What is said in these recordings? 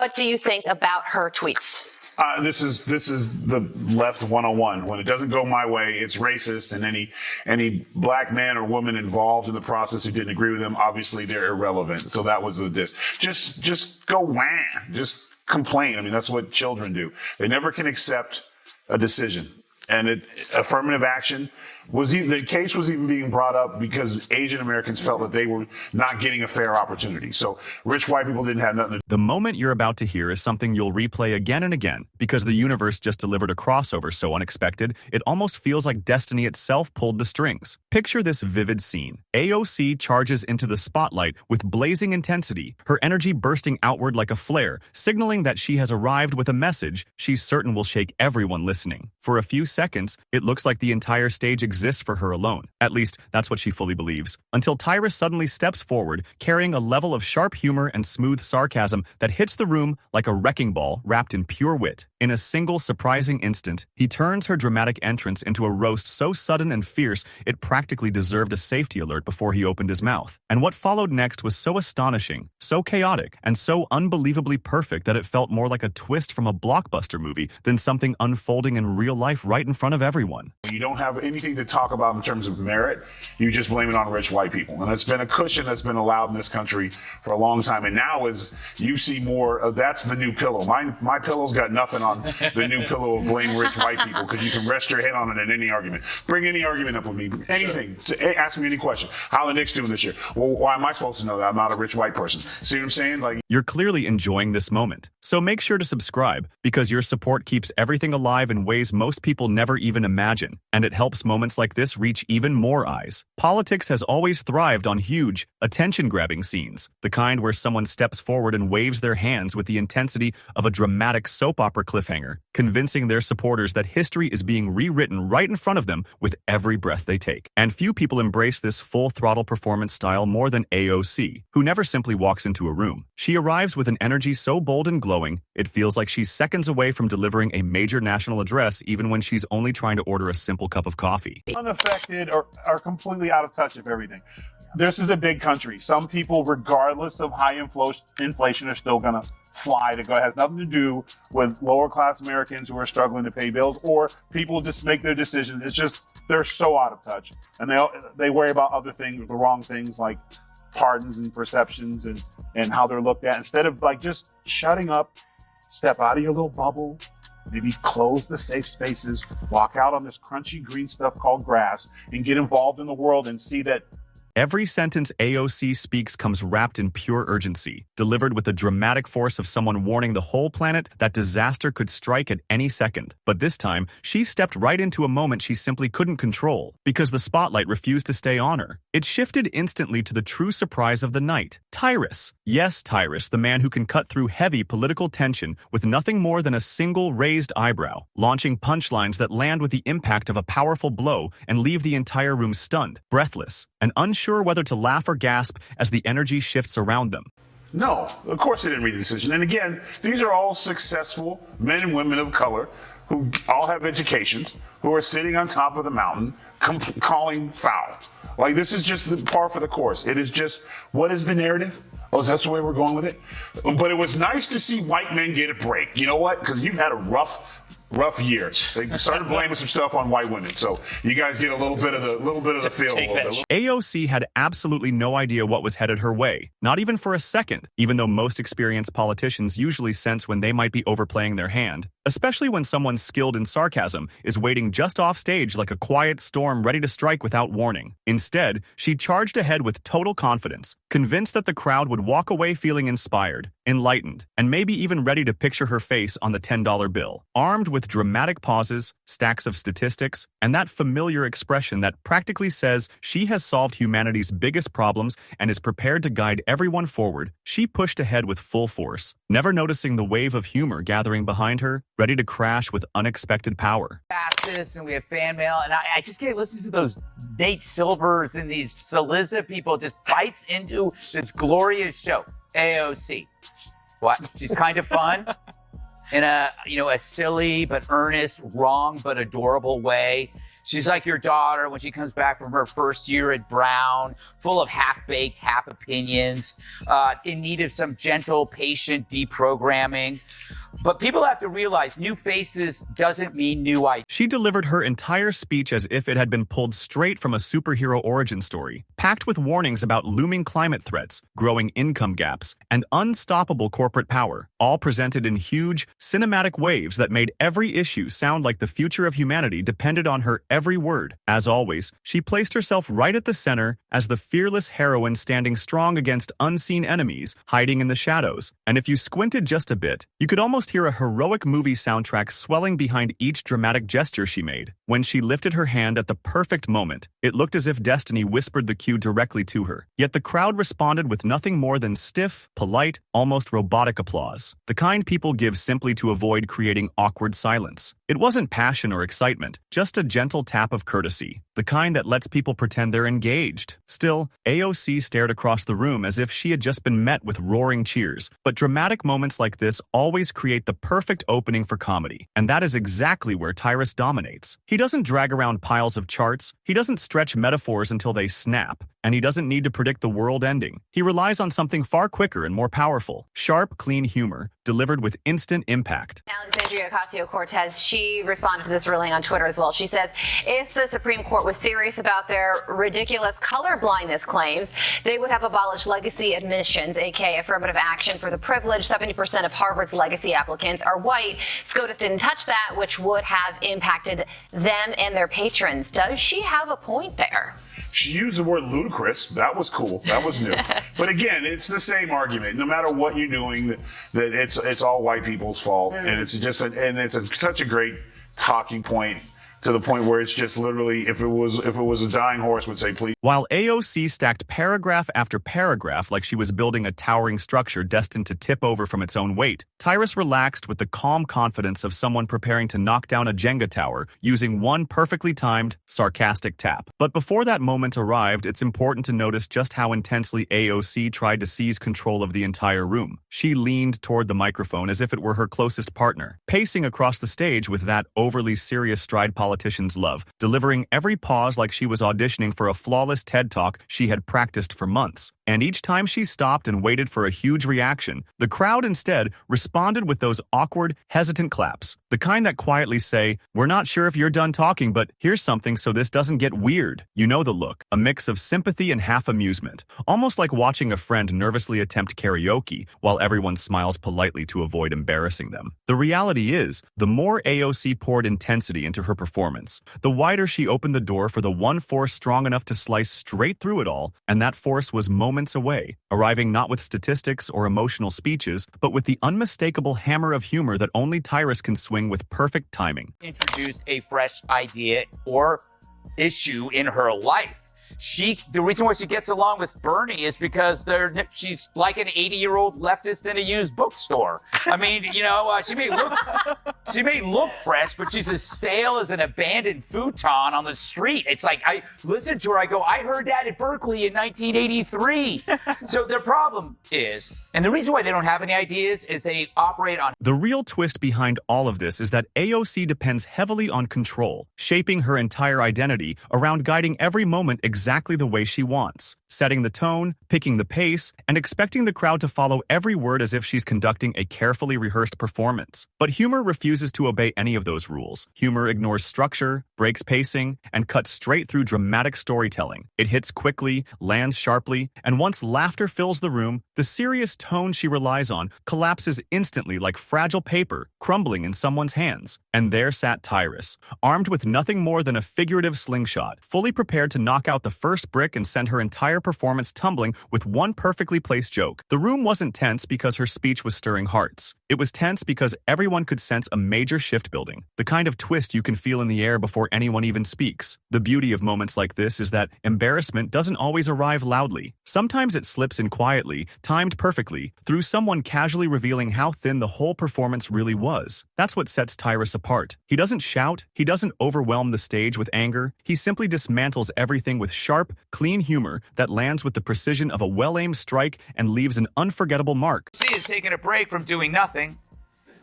What do you think about her tweets? This is the left 101. When it doesn't go my way, it's racist, and any black man or woman involved in the process who didn't agree with them, obviously they're irrelevant. So that was the diss. Just go wah. Just complain. I mean, that's what children do. They never can accept a decision. And affirmative action the case was even being brought up because Asian Americans felt that they were not getting a fair opportunity. So rich white people didn't have nothing to do. The moment you're about to hear is something you'll replay again and again because the universe just delivered a crossover so unexpected, it almost feels like destiny itself pulled the strings. Picture this vivid scene. AOC charges into the spotlight with blazing intensity, her energy bursting outward like a flare, signaling that she has arrived with a message she's certain will shake everyone listening. For a few seconds, it looks like the entire stage exists for her alone. At least, that's what she fully believes. Until Tyrus suddenly steps forward, carrying a level of sharp humor and smooth sarcasm that hits the room like a wrecking ball wrapped in pure wit. In a single surprising instant, he turns her dramatic entrance into a roast so sudden and fierce it practically deserved a safety alert before he opened his mouth. And what followed next was so astonishing, so chaotic, and so unbelievably perfect that it felt more like a twist from a blockbuster movie than something unfolding in real life right in front of everyone. You don't have anything to talk about in terms of merit. You just blame it on rich white people. And it's been a cushion that's been allowed in this country for a long time. And now as you see more, that's the new pillow. My pillow's got nothing on the new pillow of blame rich white people because you can rest your head on it in any argument. Bring any argument up with me. Anything. Ask me any question. How the Knicks doing this year? Well, why am I supposed to know that? I'm not a rich white person. See what I'm saying? Like, you're clearly enjoying this moment. So make sure to subscribe because your support keeps everything alive in ways most people never even imagine. And it helps moments like this reach even more eyes. Politics has always thrived on huge, attention-grabbing scenes, the kind where someone steps forward and waves their hands with the intensity of a dramatic soap opera cliffhanger, convincing their supporters that history is being rewritten right in front of them with every breath they take. And few people embrace this full-throttle performance style more than AOC, who never simply walks into a room. She arrives with an energy so bold and glowing, it feels like she's seconds away from delivering a major national address even when she's only trying to order a simple cup of coffee. Unaffected or are completely out of touch of everything. This is a big country. Some people, regardless of high inflation, are still gonna fly to go. It has nothing to do with lower class Americans who are struggling to pay bills or people just make their decisions. It's just, they're so out of touch. And they worry about other things, the wrong things like pardons and perceptions and how they're looked at. Instead of like just shutting up, step out of your little bubble, maybe close the safe spaces, walk out on this crunchy green stuff called grass and get involved in the world and see that every sentence AOC speaks comes wrapped in pure urgency, delivered with the dramatic force of someone warning the whole planet that disaster could strike at any second. But this time, she stepped right into a moment she simply couldn't control because the spotlight refused to stay on her. It shifted instantly to the true surprise of the night, Tyrus. Yes, Tyrus, the man who can cut through heavy political tension with nothing more than a single raised eyebrow, launching punchlines that land with the impact of a powerful blow and leave the entire room stunned, breathless, and unsure whether to laugh or gasp as the energy shifts around them. No, of course they didn't read the decision. And again, these are all successful men and women of color who all have educations, who are sitting on top of the mountain calling foul. Like, this is just the par for the course. It is just, what is the narrative? Oh, that's the way we're going with it? But it was nice to see white men get a break. You know what? Because you've had a rough year. They started blaming some stuff on white women, so you guys get a little bit of the feel. AOC had absolutely no idea what was headed her way, not even for a second, even though most experienced politicians usually sense when they might be overplaying their hand, especially when someone skilled in sarcasm is waiting just off stage like a quiet storm ready to strike without warning. Instead, she charged ahead with total confidence, convinced that the crowd would walk away feeling inspired, enlightened, and maybe even ready to picture her face on the $10 bill, armed with dramatic pauses, stacks of statistics, and that familiar expression that practically says she has solved humanity's biggest problems and is prepared to guide everyone forward. She pushed ahead with full force, never noticing the wave of humor gathering behind her, ready to crash with unexpected power. Fastest, and we have fan mail, and I just can't listen to those Nate Silvers and these Saliza people just bites into this glorious show. AOC. What? She's kind of fun. in a silly but earnest, wrong but adorable way. She's like your daughter when she comes back from her first year at Brown, full of half-baked, half opinions, in need of some gentle, patient deprogramming. But people have to realize new faces doesn't mean new ideas. She delivered her entire speech as if it had been pulled straight from a superhero origin story, packed with warnings about looming climate threats, growing income gaps, and unstoppable corporate power, all presented in huge, cinematic waves that made every issue sound like the future of humanity depended on her every word. As always, she placed herself right at the center as the fearless heroine standing strong against unseen enemies hiding in the shadows. And if you squinted just a bit, you could almost hear a heroic movie soundtrack swelling behind each dramatic gesture she made. When she lifted her hand at the perfect moment, it looked as if destiny whispered the cue directly to her. Yet the crowd responded with nothing more than stiff, polite, almost robotic applause. The kind people give simply to avoid creating awkward silence. It wasn't passion or excitement, just a gentle tap of courtesy, the kind that lets people pretend they're engaged. Still, AOC stared across the room as if she had just been met with roaring cheers. But dramatic moments like this always create the perfect opening for comedy. And that is exactly where Tyrus dominates. He doesn't drag around piles of charts, he doesn't stretch metaphors until they snap, and he doesn't need to predict the world ending. He relies on something far quicker and more powerful: sharp, clean humor, delivered with instant impact. Alexandria Ocasio-Cortez, she responded to this ruling on Twitter as well. She says, if the Supreme Court was serious about their ridiculous color blindness claims, they would have abolished legacy admissions, aka affirmative action for the privileged. 70% of Harvard's legacy applicants are white. SCOTUS didn't touch that, which would have impacted them and their patrons. Does she have a point there? She used the word ludicrous. That was cool. That was new. But again, it's the same argument. No matter what you're doing, that it's all white people's fault, and it's just such a great talking point, to the point where it's just literally, if it was a dying horse, would say, please. While AOC stacked paragraph after paragraph like she was building a towering structure destined to tip over from its own weight, Tyrus relaxed with the calm confidence of someone preparing to knock down a Jenga tower using one perfectly timed, sarcastic tap. But before that moment arrived, it's important to notice just how intensely AOC tried to seize control of the entire room. She leaned toward the microphone as if it were her closest partner, pacing across the stage with that overly serious stride politicians love, delivering every pause like she was auditioning for a flawless TED Talk she had practiced for months. And each time she stopped and waited for a huge reaction, the crowd instead responded with those awkward, hesitant claps. The kind that quietly say, "We're not sure if you're done talking, but here's something so this doesn't get weird." You know the look, a mix of sympathy and half amusement, almost like watching a friend nervously attempt karaoke while everyone smiles politely to avoid embarrassing them. The reality is, the more AOC poured intensity into her performance, the wider she opened the door for the one force strong enough to slice straight through it all, and that force was moments away, arriving not with statistics or emotional speeches, but with the unmistakable hammer of humor that only Tyrus can swing with perfect timing. Introduced a fresh idea or issue in her life. The reason why she gets along with Bernie is because she's like an 80-year-old leftist in a used bookstore. I mean, she may look fresh, but she's as stale as an abandoned futon on the street. It's like, I listen to her, I go, I heard that at Berkeley in 1983. So their problem is, and the reason why they don't have any ideas is they operate on... The real twist behind all of this is that AOC depends heavily on control, shaping her entire identity around guiding every moment exactly the way she wants, setting the tone, picking the pace, and expecting the crowd to follow every word as if she's conducting a carefully rehearsed performance. But humor refuses to obey any of those rules. Humor ignores structure, breaks pacing, and cuts straight through dramatic storytelling. It hits quickly, lands sharply, and once laughter fills the room, the serious tone she relies on collapses instantly like fragile paper crumbling in someone's hands. And there sat Tyrus, armed with nothing more than a figurative slingshot, fully prepared to knock out the first brick and send her entire performance tumbling with one perfectly placed joke. The room wasn't tense because her speech was stirring hearts. It was tense because everyone could sense a major shift building, the kind of twist you can feel in the air before anyone even speaks. The beauty of moments like this is that embarrassment doesn't always arrive loudly. Sometimes it slips in quietly, timed perfectly, through someone casually revealing how thin the whole performance really was. That's what sets Tyrus apart. He doesn't shout, he doesn't overwhelm the stage with anger, he simply dismantles everything with sharp, clean humor that lands with the precision of a well-aimed strike and leaves an unforgettable mark. She is taking a break from doing nothing.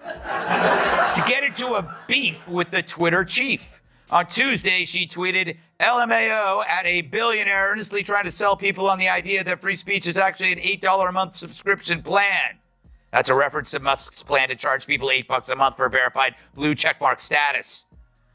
to get into a beef with the Twitter chief. On Tuesday, she tweeted, LMAO at a billionaire earnestly trying to sell people on the idea that free speech is actually an $8 a month subscription plan. That's a reference to Musk's plan to charge people $8 a month for verified blue checkmark status.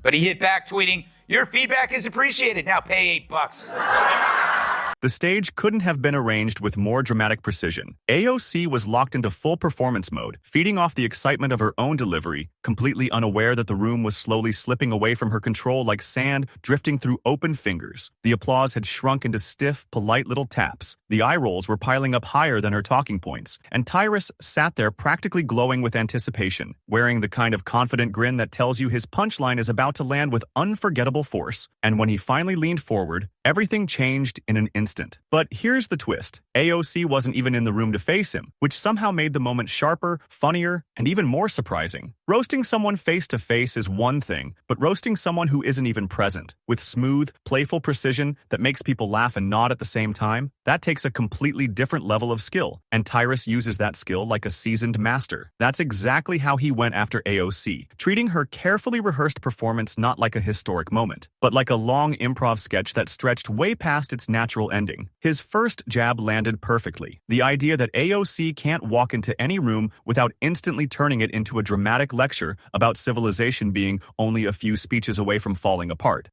But he hit back tweeting, your feedback is appreciated. Now pay $8. The stage couldn't have been arranged with more dramatic precision. AOC was locked into full performance mode, feeding off the excitement of her own delivery, completely unaware that the room was slowly slipping away from her control like sand drifting through open fingers. The applause had shrunk into stiff, polite little taps. The eye rolls were piling up higher than her talking points, and Tyrus sat there practically glowing with anticipation, wearing the kind of confident grin that tells you his punchline is about to land with unforgettable force. And when he finally leaned forward, everything changed in an instant. But here's the twist. AOC wasn't even in the room to face him, which somehow made the moment sharper, funnier, and even more surprising. Roasting someone face-to-face is one thing, but roasting someone who isn't even present, with smooth, playful precision that makes people laugh and nod at the same time, that takes a completely different level of skill, and Tyrus uses that skill like a seasoned master. That's exactly how he went after AOC, treating her carefully rehearsed performance not like a historic moment, but like a long improv sketch that stretched way past its natural ending. His first jab landed perfectly. The idea that AOC can't walk into any room without instantly turning it into a dramatic lecture about civilization being only a few speeches away from falling apart.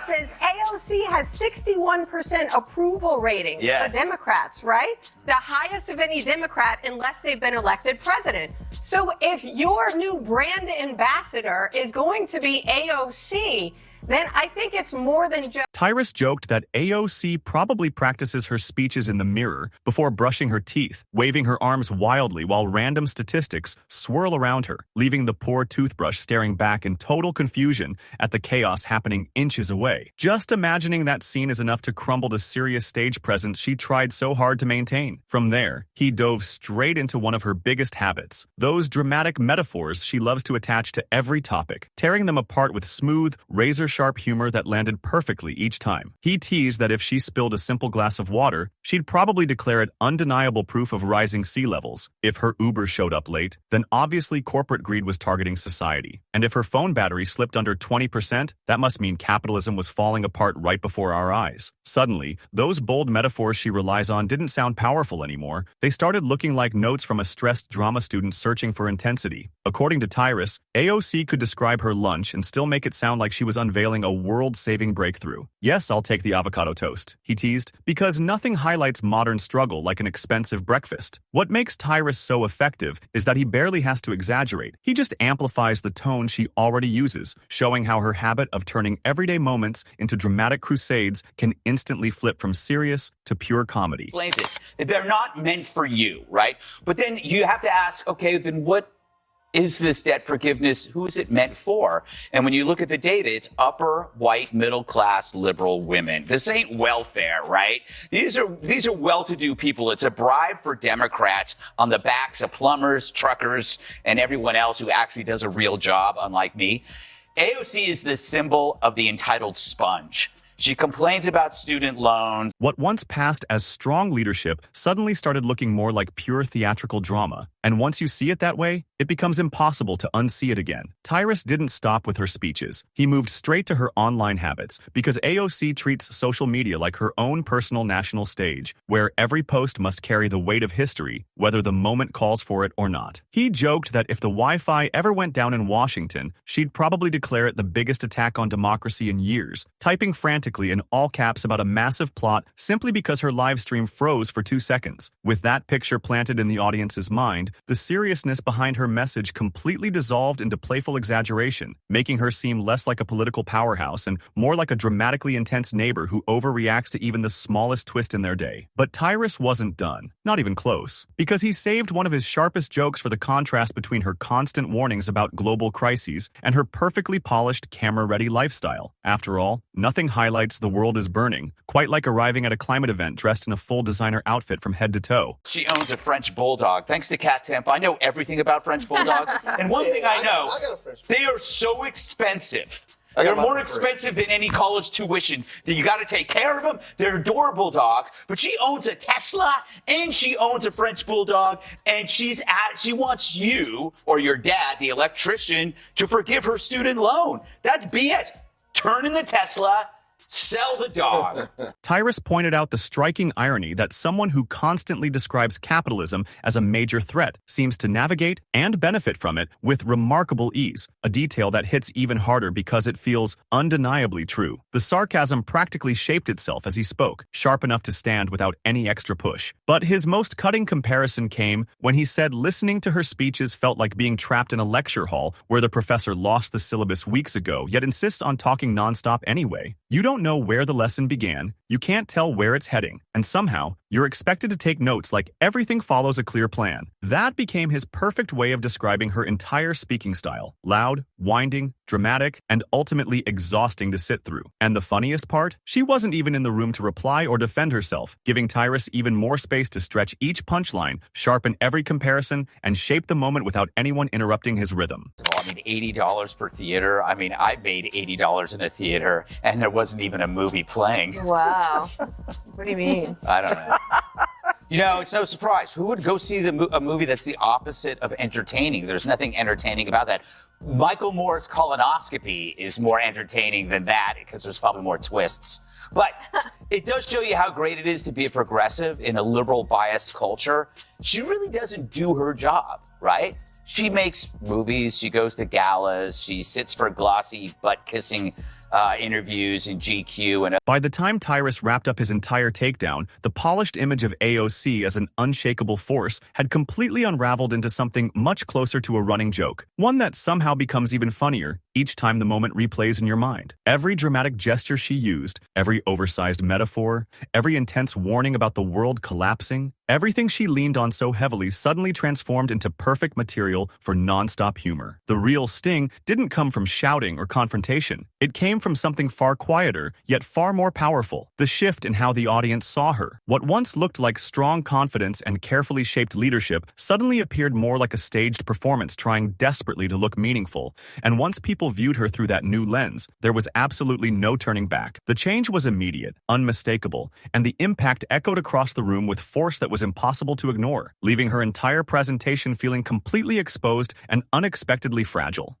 Says AOC has 61% approval rating Yes. for Democrats, right? The highest of any Democrat unless they've been elected president. So if your new brand ambassador is going to be AOC, then I think it's more than just... Tyrus joked that AOC probably practices her speeches in the mirror before brushing her teeth, waving her arms wildly while random statistics swirl around her, leaving the poor toothbrush staring back in total confusion at the chaos happening inches away. Just imagining that scene is enough to crumble the serious stage presence she tried so hard to maintain. From there, he dove straight into one of her biggest habits, those dramatic metaphors she loves to attach to every topic, tearing them apart with smooth, razor-sharp humor that landed perfectly each time. He teased that if she spilled a simple glass of water, she'd probably declare it undeniable proof of rising sea levels. If her Uber showed up late, then obviously corporate greed was targeting society. And if her phone battery slipped under 20%, that must mean capitalism was falling apart right before our eyes. Suddenly, those bold metaphors she relies on didn't sound powerful anymore. They started looking like notes from a stressed drama student searching for intensity. According to Tyrus, AOC could describe her lunch and still make it sound like she was unveiling a world-saving breakthrough. Yes, I'll take the avocado toast, he teased, because nothing highlights modern struggle like an expensive breakfast. What makes Tyrus so effective is that he barely has to exaggerate. He just amplifies the tone she already uses, showing how her habit of turning everyday moments into dramatic crusades can instantly flip from serious to pure comedy. Explains it. They're not meant for you, right? But then you have to ask, okay, then what is this debt forgiveness? Who is it meant for? And when you look at the data, it's upper, white, middle-class, liberal women. This ain't welfare, right? These are well-to-do people. It's a bribe for Democrats on the backs of plumbers, truckers, and everyone else who actually does a real job, unlike me. AOC is the symbol of the entitled sponge. She complains about student loans. What once passed as strong leadership suddenly started looking more like pure theatrical drama. And once you see it that way, it becomes impossible to unsee it again. Tyrus didn't stop with her speeches. He moved straight to her online habits because AOC treats social media like her own personal national stage, where every post must carry the weight of history, whether the moment calls for it or not. He joked that if the Wi-Fi ever went down in Washington, she'd probably declare it the biggest attack on democracy in years, typing frantically in all caps about a massive plot simply because her live stream froze for 2 seconds. With that picture planted in the audience's mind, the seriousness behind her message completely dissolved into playful exaggeration, making her seem less like a political powerhouse and more like a dramatically intense neighbor who overreacts to even the smallest twist in their day. But Tyrus wasn't done, not even close, because he saved one of his sharpest jokes for the contrast between her constant warnings about global crises and her perfectly polished, camera-ready lifestyle. After all, nothing highlights the world is burning, quite like arriving at a climate event dressed in a full designer outfit from head to toe. She owns a French bulldog. Thanks to Cat Temp, I know everything about French bulldogs. And one thing I know, they are so expensive They're more expensive than any college tuition. You got to take care of them. They're adorable dogs. But she owns a Tesla and she owns a French Bulldog, and she wants you or your dad, the electrician, to forgive her student loan. That's BS. Turn in the Tesla. Sell the dog. Tyrus pointed out the striking irony that someone who constantly describes capitalism as a major threat seems to navigate and benefit from it with remarkable ease, a detail that hits even harder because it feels undeniably true. The sarcasm practically shaped itself as he spoke, sharp enough to stand without any extra push. But his most cutting comparison came when he said listening to her speeches felt like being trapped in a lecture hall where the professor lost the syllabus weeks ago, yet insists on talking nonstop anyway. You don't know where the lesson began, you can't tell where it's heading, and somehow you're expected to take notes like everything follows a clear plan. That became his perfect way of describing her entire speaking style: loud, winding, dramatic, and ultimately exhausting to sit through. And the funniest part? She wasn't even in the room to reply or defend herself, giving Tyrus even more space to stretch each punchline, sharpen every comparison, and shape the moment without anyone interrupting his rhythm. I mean, $80 per theater. I mean, I made $80 in a theater, and there wasn't even a movie playing. Wow. What do you mean? I don't know. You know, it's no surprise. Who would go see a movie that's the opposite of entertaining? There's nothing entertaining about that. Michael Moore's colonoscopy is more entertaining than that because there's probably more twists. But it does show you how great it is to be a progressive in a liberal biased culture. She really doesn't do her job, right? She makes movies, she goes to galas, she sits for glossy butt-kissing interviews in GQ. And by the time Tyrus wrapped up his entire takedown, the polished image of AOC as an unshakable force had completely unraveled into something much closer to a running joke, one that somehow becomes even funnier each time the moment replays in your mind. Every dramatic gesture she used, every oversized metaphor, every intense warning about the world collapsing, everything she leaned on so heavily suddenly transformed into perfect material for nonstop humor. The real sting didn't come from shouting or confrontation. It came from something far quieter, yet far more powerful: the shift in how the audience saw her. What once looked like strong confidence and carefully shaped leadership suddenly appeared more like a staged performance trying desperately to look meaningful. And once people viewed her through that new lens, there was absolutely no turning back. The change was immediate, unmistakable, and the impact echoed across the room with force that was impossible to ignore, leaving her entire presentation feeling completely exposed and unexpectedly fragile.